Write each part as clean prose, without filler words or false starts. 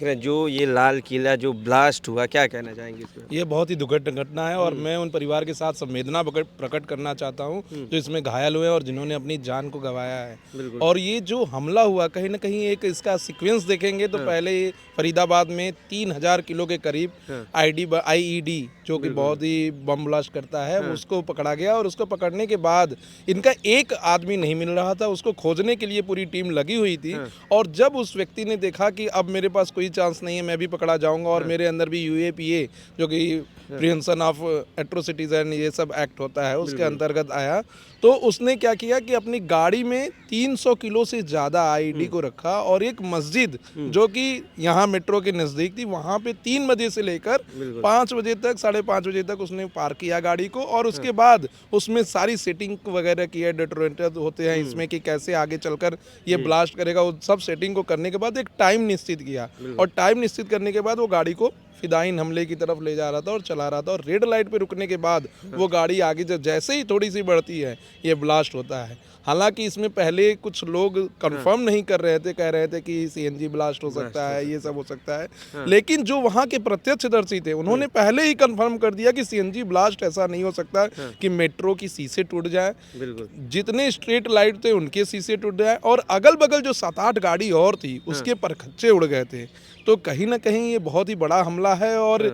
जो ये लाल किला जो ब्लास्ट हुआ, क्या कहना चाहेंगे इसमें? ये बहुत ही दुखद घटना है और मैं उन परिवार के साथ संवेदना प्रकट करना चाहता हूँ जो इसमें घायल हुए और जिन्होंने अपनी जान को गंवाया है। बिल्कुल। और ये जो हमला हुआ कहीं ना कहीं एक इसका सीक्वेंस देखेंगे तो पहले ये फरीदाबाद में 3000 किलो के करीब आईईडी जो कि बहुत ही बम ब्लास्ट करता है उसको पकड़ा गया और उसको पकड़ने के बाद इनका एक आदमी नहीं मिल रहा था, उसको खोजने के लिए पूरी टीम लगी हुई थी। और जब उस व्यक्ति ने देखा कि अब मेरे पास कोई चांस नहीं है, मैं भी पकड़ा जाऊंगा और मेरे अंदर भी यूएपीए जो कि प्रिवेंशन ऑफ एट्रोसिटीज एंड ये सब एक्ट होता है उसके अंतर्गत आया, तो उसने क्या किया कि अपनी गाड़ी में 300 किलो से ज़्यादा आईडी को रखा और एक मस्जिद जो कि यहाँ मेट्रो के नज़दीक थी वहाँ पे 3 बजे से लेकर 5 बजे तक 5:30 बजे तक उसने पार्क किया गाड़ी को और उसके बाद उसमें सारी सेटिंग वगैरह की है। डेटोनेटर होते हैं इसमें कि कैसे आगे चलकर ये ब्लास्ट करेगा, वो सब सेटिंग को करने के बाद एक टाइम निश्चित किया और टाइम निश्चित करने के बाद वो गाड़ी को फिदायीन हमले की तरफ ले जा रहा था और चला रहा था और रेड लाइट पे रुकने के बाद वो गाड़ी आगे जैसे ही थोड़ी सी बढ़ती है ये ब्लास्ट होता है। हालांकि इसमें पहले कुछ लोग कंफर्म नहीं कर रहे थे, कह रहे थे कि सीएनजी ब्लास्ट हो सकता है, ये सब हो सकता है, लेकिन जो वहाँ के प्रत्यक्षदर्शी थे उन्होंने पहले ही कंफर्म कर दिया कि सीएनजी ब्लास्ट ऐसा नहीं हो सकता कि मेट्रो की शीशे टूट जाए, जितने स्ट्रीट लाइट थे उनके शीशे टूट जाए और अगल बगल जो 7-8 गाड़ी और थी उसके परखच्चे उड़ गए थे। तो कहीं ना कहीं ये बहुत ही बड़ा हमला है और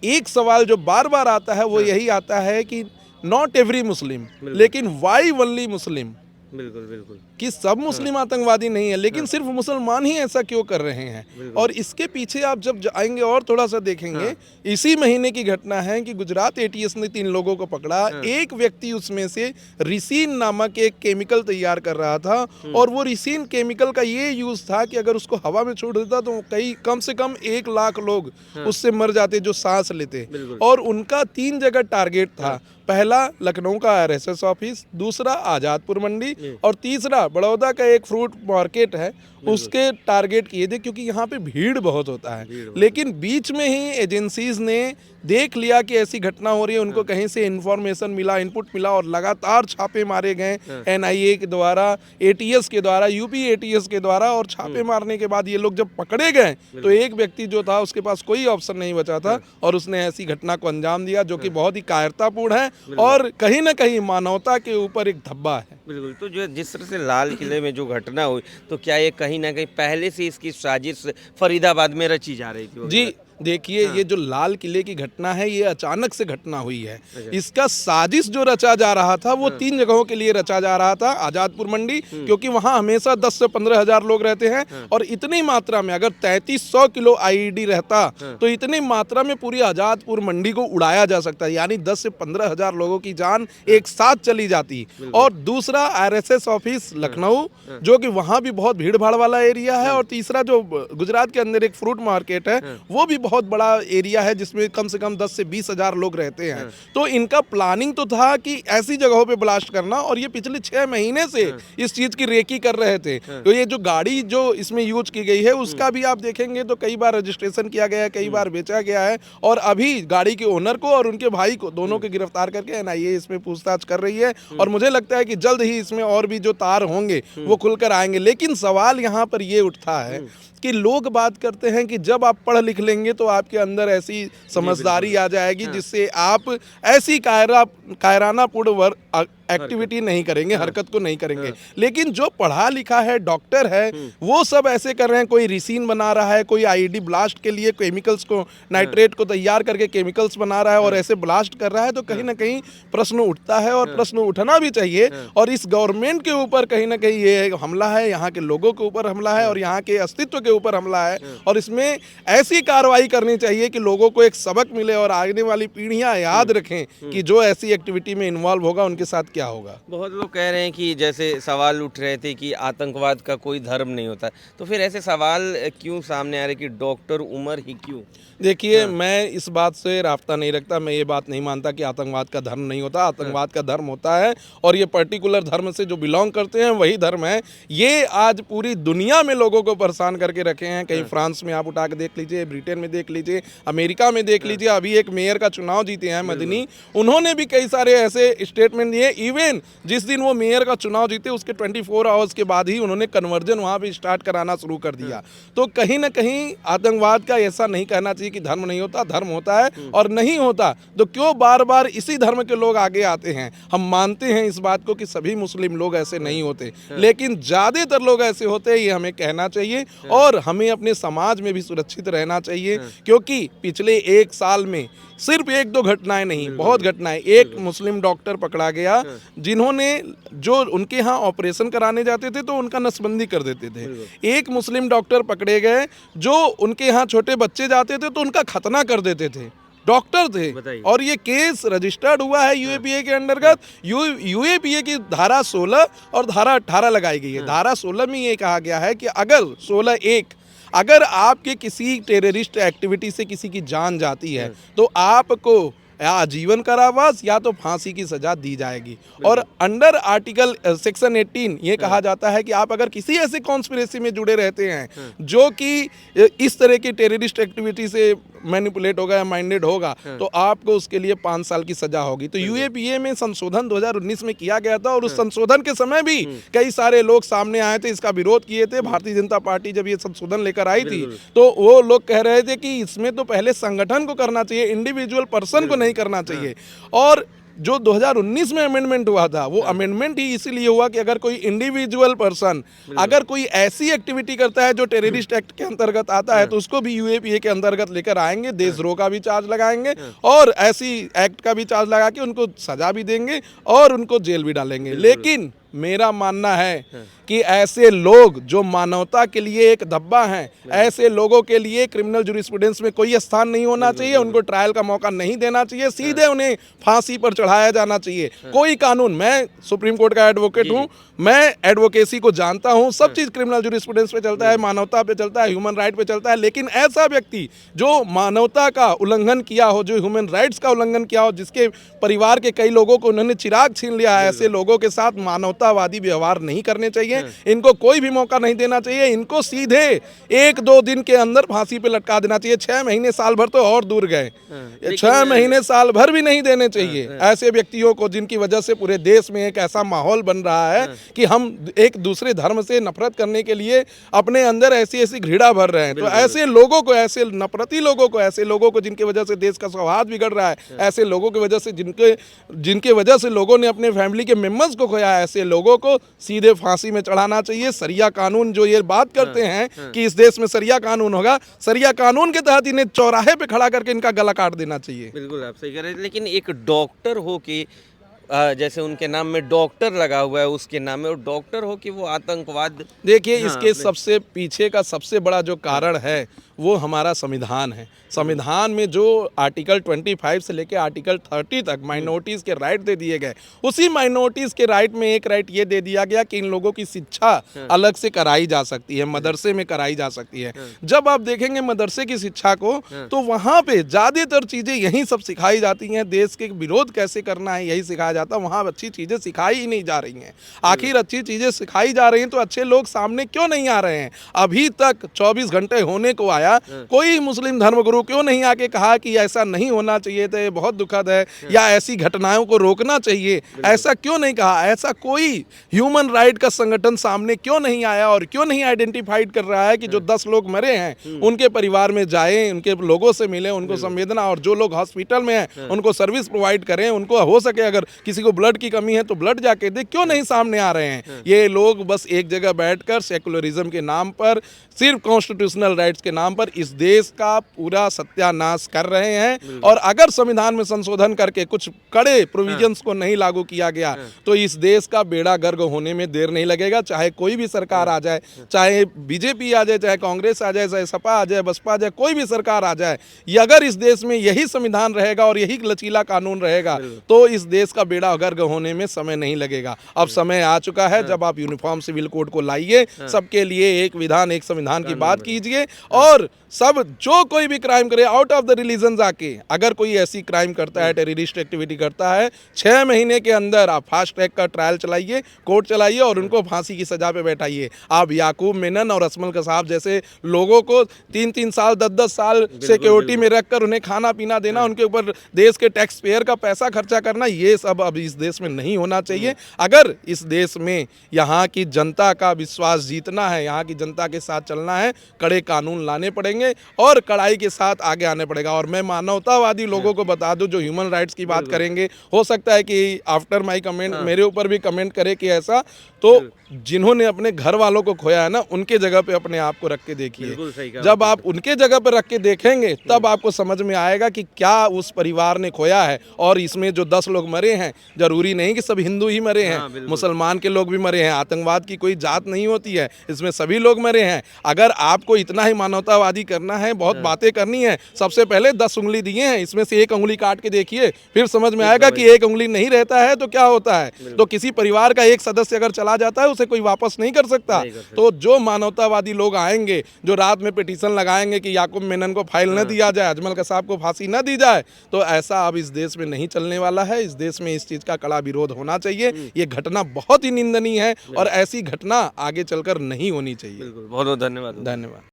एक सवाल जो बार बार आता है वो यही आता है कि नॉट एवरी मुस्लिम लेकिन वाई ओनली मुस्लिम, बिल्कुल बिल्कुल कि सब मुस्लिम आतंकवादी नहीं है लेकिन सिर्फ मुसलमान ही ऐसा क्यों कर रहे हैं। और इसके पीछे आप जब जाएंगे और थोड़ा सा देखेंगे, इसी महीने की घटना है कि गुजरात एटीएस ने 3 लोगों को पकड़ा। एक व्यक्ति उसमें से रिसीन नामक एक केमिकल तैयार कर रहा था और वो रिसीन केमिकल का ये यूज था कि अगर उसको हवा में छोड़ देता तो कम से कम 1 लाख लोग उससे मर जाते जो सांस लेते। और उनका 3 जगह टारगेट था, पहला लखनऊ का आरएसएस ऑफिस, दूसरा आजादपुर मंडी और तीसरा बड़ौदा का एक फ्रूट मार्केट है उसके टारगेट किए थे क्योंकि यहाँ पे भीड़ बहुत होता है। लेकिन बीच में ही एजेंसीज ने देख लिया कि ऐसी घटना हो रही है, उनको कहीं से इंफॉर्मेशन मिला, इनपुट मिला और लगातार छापे मारे गए एनआईए के द्वारा, एटीएस के द्वारा, यूपी एटीएस के द्वारा। और छापे मारने के बाद ये लोग जब पकड़े गए तो एक व्यक्ति जो था उसके पास कोई ऑप्शन नहीं बचा था और उसने ऐसी घटना को अंजाम दिया जो कि बहुत ही कायरतापूर्ण है और कहीं ना कहीं मानवता के ऊपर एक धब्बा है। बिल्कुल। तो जो जिस तरह से लाल किले में जो घटना हुई, तो क्या ये कहीं ना कहीं पहले से इसकी साजिश फरीदाबाद में रची जा रही थी? जी देखिए, ये जो लाल किले की घटना है ये अचानक से घटना हुई है। इसका साजिश जो रचा जा रहा था वो 3 जगहों के लिए रचा जा रहा था। आजादपुर मंडी क्योंकि वहां हमेशा 10 से 15 हजार लोग रहते हैं और इतनी मात्रा में अगर 3300 किलो आईईडी रहता तो इतनी मात्रा में पूरी आजादपुर मंडी को उड़ाया जा सकता है, यानी 10 से 15 हजार लोगों की जान एक साथ चली जाती। और दूसरा आरएसएस ऑफिस लखनऊ जो कि वहां भी बहुत भीड़ भाड़ वाला एरिया है और तीसरा जो गुजरात के अंदर एक फ्रूट मार्केट है वो भी बहुत बड़ा एरिया है जिसमें कम से कम 10 से 20 हजार लोग रहते हैं। तो इनका प्लानिंग तो था कि ऐसी जगहों पे ब्लास्ट करना और ये पिछले 6 महीने से इस चीज की रेकी कर रहे थे। तो ये जो गाड़ी जो इसमें यूज की गई है उसका भी आप देखेंगे तो कई बार रजिस्ट्रेशन किया गया है, कई बार बेचा गया है और अभी गाड़ी के ओनर को और उनके भाई को दोनों को गिरफ्तार करके एनआईए इसमें पूछताछ कर रही है और मुझे लगता है कि जल्द ही इसमें और भी जो तार होंगे वो खुलकर आएंगे। लेकिन सवाल यहाँ पर ये उठता है कि लोग बात करते हैं कि जब आप पढ़ लिख लेंगे तो आपके अंदर ऐसी समझदारी आ जाएगी जिससे आप ऐसी कायरानापूर्ण एक्टिविटी नहीं करेंगे, हरकत को नहीं करेंगे। लेकिन जो पढ़ा लिखा है, डॉक्टर है, वो सब ऐसे कर रहे हैं। कोई रिसीन बना रहा है, कोई आईडी ब्लास्ट के लिए केमिकल्स को, नाइट्रेट को तैयार करके केमिकल्स बना रहा है और ऐसे ब्लास्ट कर रहा है। तो कहीं ना कहीं प्रश्न उठता है और प्रश्न उठना भी चाहिए। और इस गवर्नमेंट के ऊपर कहीं ना कहीं ये हमला है, यहाँ के लोगों के ऊपर हमला है और यहाँ के अस्तित्व के ऊपर हमला है और इसमें ऐसी कार्रवाई करनी चाहिए कि लोगों को एक सबक मिले और आने वाली पीढ़ियां याद रखें कि जो ऐसी एक्टिविटी में इन्वॉल्व होगा उनके साथ क्या होगा। बहुत लोग कह रहे हैं कि जैसे सवाल उठ रहे थे कि आतंकवाद का कोई धर्म नहीं होता, तो फिर ऐसे सवाल क्यों सामने आ रहे कि डॉक्टर उमर ही क्यों? देखिए, मैं इस बात से राब्ता नहीं रखता, मैं ये बात नहीं मानता कि आतंकवाद का धर्म नहीं होता। आतंकवाद का धर्म होता है और ये पर्टिकुलर धर्म से जो बिलोंग करते हैं वही धर्म है। ये आज पूरी दुनिया में लोगों को परेशान करके रखे हैं। कहीं फ्रांस में आप उठा के देख लीजिए, ब्रिटेन में देख लीजिए, अमेरिका में देख लीजिए। अभी एक मेयर का चुनाव जीते हैं मदनी, उन्होंने भी कई सारे ऐसे स्टेटमेंट दिए। इवन जिस दिन वो मेयर का चुनाव जीते उसके 24 आवर्स के बाद ही उन्होंने कन्वर्जन वहाँ पे स्टार्ट कराना शुरू कर दिया। तो कहीं ना कहीं आतंकवाद का ऐसा नहीं कहना चाहिए कि धर्म नहीं होता, धर्म होता है, और नहीं होता तो क्यों बार बार इसी धर्म के लोग आगे आते हैं। हम मानते हैं इस बात को कि सभी मुस्लिम लोग ऐसे नहीं होते, लेकिन ज़्यादातर लोग ऐसे होते हैं, ये हमें कहना चाहिए। और हमें अपने समाज में भी सुरक्षित रहना चाहिए, क्योंकि पिछले एक साल में सिर्फ एक दो घटनाएं नहीं, बहुत घटनाएं। एक मुस्लिम डॉक्टर पकड़ा गया जिन्होंने, जो उनके यहाँ ऑपरेशन कराने जाते थे तो उनका नसबंदी कर देते थे। एक मुस्लिम डॉक्टर पकड़े गए जो उनके यहाँ छोटे बच्चे जाते थे तो उनका खतना कर देते थे, डॉक्टर थे। और ये केस रजिस्टर्ड हुआ है यूएपीए के अंतर्गत। यूएपीए की धारा 16 और धारा 18 लगाई गई है। धारा 16 में ये कहा गया है कि अगर 16(1) अगर आपके किसी टेररिस्ट एक्टिविटी से किसी की जान जाती है तो आपको या आजीवन कारावास या तो फांसी की सजा दी जाएगी। और अंडर आर्टिकल सेक्शन 18 ये कहा जाता है कि आप अगर किसी ऐसे कॉन्स्पिरेसी में जुड़े रहते हैं जो कि इस तरह की टेररिस्ट एक्टिविटी से मैनिपुलेट होगा या माइंडेड होगा तो आपको उसके लिए 5 साल की सजा होगी। तो यूएपीए में संशोधन 2019 में किया गया था, और उस संशोधन के समय भी कई सारे लोग सामने आए थे, इसका विरोध किए थे। भारतीय जनता पार्टी जब ये संशोधन लेकर आई थी तो वो लोग कह रहे थे कि इसमें तो पहले संगठन को करना चाहिए, इंडिविजुअल पर्सन को नहीं करना चाहिए। और जो 2019 में अमेंडमेंट हुआ था वो अमेंडमेंट ही इसीलिए हुआ कि अगर कोई इंडिविजुअल पर्सन अगर कोई ऐसी एक्टिविटी करता है जो टेररिस्ट एक्ट के अंतर्गत आता है तो उसको भी यूएपीए के अंतर्गत लेकर आएंगे, देशद्रोह का भी चार्ज लगाएंगे और ऐसी एक्ट का भी चार्ज लगा के उनको सजा भी देंगे और उनको जेल भी डालेंगे। लेकिन मेरा मानना है कि ऐसे लोग जो मानवता के लिए एक धब्बा हैं, ऐसे लोगों के लिए क्रिमिनल जूरिस्प्रूडेंस में कोई स्थान नहीं होना चाहिए, उनको ट्रायल का मौका नहीं देना चाहिए, सीधे उन्हें फांसी पर चढ़ाया जाना चाहिए। कोई कानून, मैं सुप्रीम कोर्ट का एडवोकेट हूं, मैं एडवोकेसी को जानता हूं, सब चीज़ क्रिमिनल जूरिस्प्रूडेंस पे चलता है, मानवता पे चलता है, ह्यूमन राइट पे चलता है। लेकिन ऐसा व्यक्ति जो मानवता का उल्लंघन किया हो, जो ह्यूमन राइट्स का उल्लंघन किया हो, जिसके परिवार के कई लोगों को उन्होंने चिराग छीन लिया है, ऐसे लोगों के साथ मानवतावादी व्यवहार नहीं करने चाहिए। इनको कोई भी मौका नहीं देना चाहिए, इनको सीधे 1-2 दिन के अंदर फांसी पे लटका देना चाहिए। 6 महीने साल भर तो और दूर गए, 6 महीने साल भर भी नहीं देने चाहिए ऐसे व्यक्तियों को, जिनकी वजह से पूरे देश में एक ऐसा माहौल बन रहा है कि हम एक दूसरे धर्म से नफरत करने के लिए अपने अंदर ऐसी ऐसी घृणा भर रहे हैं। तो ऐसे लोगों को, ऐसे नफरती लोगों को, ऐसे लोगों को जिनकी वजह से देश का सौहार्द बिगड़ रहा है, ऐसे लोगों की वजह से जिनके वजह से लोगों ने अपने फैमिली के मेंबर्स को खोया, ऐसे लोगों को सीधे फांसी में चढ़ाना चाहिए। सरिया कानून जो ये बात करते हैं कि इस देश में सरिया कानून होगा, सरिया कानून के तहत इन्हें चौराहे पे खड़ा करके इनका गला काट देना चाहिए। बिल्कुल आप सही कह रहे हैं। लेकिन एक डॉक्टर हो कि जैसे उनके नाम में डॉक्टर लगा हुआ है, उसके नाम में, और डॉक्टर हो कि वो आतंकवाद, देखिए इसके सबसे पीछे का सबसे बड़ा जो कारण है वो हमारा संविधान है। संविधान में जो आर्टिकल 25 से लेकर आर्टिकल 30 तक माइनॉरिटीज़ के राइट दे दिए गए, उसी माइनॉरिटीज़ के राइट में एक राइट ये दे दिया गया कि इन लोगों की शिक्षा अलग से कराई जा सकती है, मदरसे में कराई जा सकती है। जब आप देखेंगे मदरसे की शिक्षा को तो वहाँ पे ज़्यादातर चीज़ें यही सब सिखाई जाती हैं, देश के विरोध कैसे करना है यही सिखाया जाता है। वहाँ अच्छी चीज़ें सिखाई ही नहीं जा रही हैं। आखिर अच्छी चीज़ें सिखाई जा रही हैं तो अच्छे लोग सामने क्यों नहीं आ रहे हैं? अभी तक 24 घंटे होने को आया, कोई मुस्लिम धर्मगुरु क्यों नहीं आके कहा कि ऐसा नहीं होना चाहिए था, ये बहुत दुखद है, या ऐसी घटनाओं को रोकना चाहिए, ऐसा क्यों नहीं कहा? ऐसा कोई ह्यूमन राइट का संगठन सामने क्यों नहीं आया और क्यों नहीं आइडेंटिफाइड कर रहा है कि जो 10 लोग मरे हैं उनके परिवार में जाएं, उनके लोगों से मिलें, उनको संवेदना, और जो लोग हॉस्पिटल में हैं उनको सर्विस प्रोवाइड करें, उनको हो सके अगर किसी को ब्लड की कमी है तो ब्लड जाके दे। क्यों नहीं सामने आ रहे हैं? ये लोग बस एक जगह बैठकर सेकुलरिज्म के नाम पर, सिर्फ कॉन्स्टिट्यूशनल राइट्स के नाम पर इस देश का पूरा सत्यानाश कर रहे हैं। और अगर संविधान में संशोधन करके कुछ कड़े प्रोविजंस को नहीं लागू किया गया तो इस देश का बेड़ा गर्क होने में देर नहीं लगेगा। चाहे कोई भी सरकार आ जाए, चाहे बीजेपी आ जाए, चाहे कांग्रेस आ जाए, चाहे सपा आ जाए, बसपा आ जाए, कोई भी सरकार आ जाए, ये अगर इस देश में यही संविधान रहेगा और यही लचीला कानून रहेगा तो इस देश का बेड़ा गर्क होने में समय नहीं लगेगा। अब समय आ चुका है जब आप यूनिफॉर्म सिविल कोड को लाइए, सबके लिए एक विधान, एक संविधान की बात कीजिए और और सब जो कोई भी क्राइम करे आउट ऑफ द रिलीजन आके, अगर कोई ऐसी क्राइम करता है, टेररिस्ट एक्टिविटी करता है, 6 महीने के अंदर आप फास्ट ट्रैक का ट्रायल चलाइए, कोर्ट चलाइए और उनको फांसी की सजा पे बैठाइए। आप याकूब मेनन और असमल कसाब जैसे लोगों को 3-3 साल 10-10 साल सिक्योरिटी में रखकर उन्हें खाना पीना देना, उनके ऊपर देश के टैक्स पेयर का पैसा खर्चा करना, ये सब अब इस देश में नहीं होना चाहिए। अगर इस देश में यहाँ की जनता का विश्वास जीतना है, यहाँ की जनता के साथ चलना है, कड़े कानून लाने पड़ेंगे और कड़ाई के साथ आगे आने पड़ेगा। और मैं मानवतावादी लोगों को बता दूं जो ह्यूमन राइट्स की बात करेंगे, हो सकता है कि आफ्टर माई कमेंट मेरे ऊपर भी कमेंट करे कि ऐसा, तो जिन्होंने अपने घर वालों को खोया है ना, उनके जगह पे अपने आप को रख के देखिए। जब आप उनके जगह पे रख के देखेंगे तब आपको समझ में आएगा कि क्या उस परिवार ने खोया है। और इसमें जो 10 लोग मरे हैं, जरूरी नहीं कि सब हिंदू ही मरे हैं, मुसलमान के लोग भी मरे हैं। आतंकवाद की कोई जात नहीं होती है, इसमें सभी लोग मरे हैं। अगर आपको इतना ही मानवतावादी करना है, बहुत बातें करनी है, सबसे पहले 10 उंगली दिए हैं, इसमें से एक उंगली काट के देखिए, फिर समझ में आएगा कि एक उंगली नहीं रहता है तो क्या होता है। तो किसी परिवार का एक सदस्य अगर चला जाता है उसे कोई वापस नहीं कर सकता। तो जो मानवतावादी लोग आएंगे, जो रात में पिटीशन लगाएंगे कि याकूब मेनन को फाइल न दिया जाए, अजमल कसाब को फांसी न दी जाए, तो ऐसा अब इस देश में नहीं चलने वाला है। इस देश में इस चीज़ का कड़ा विरोध होना चाहिए। ये घटना बहुत ही निंदनीय है और ऐसी घटना आगे चलकर नहीं होनी चाहिए। बहुत बहुत धन्यवाद। धन्यवाद।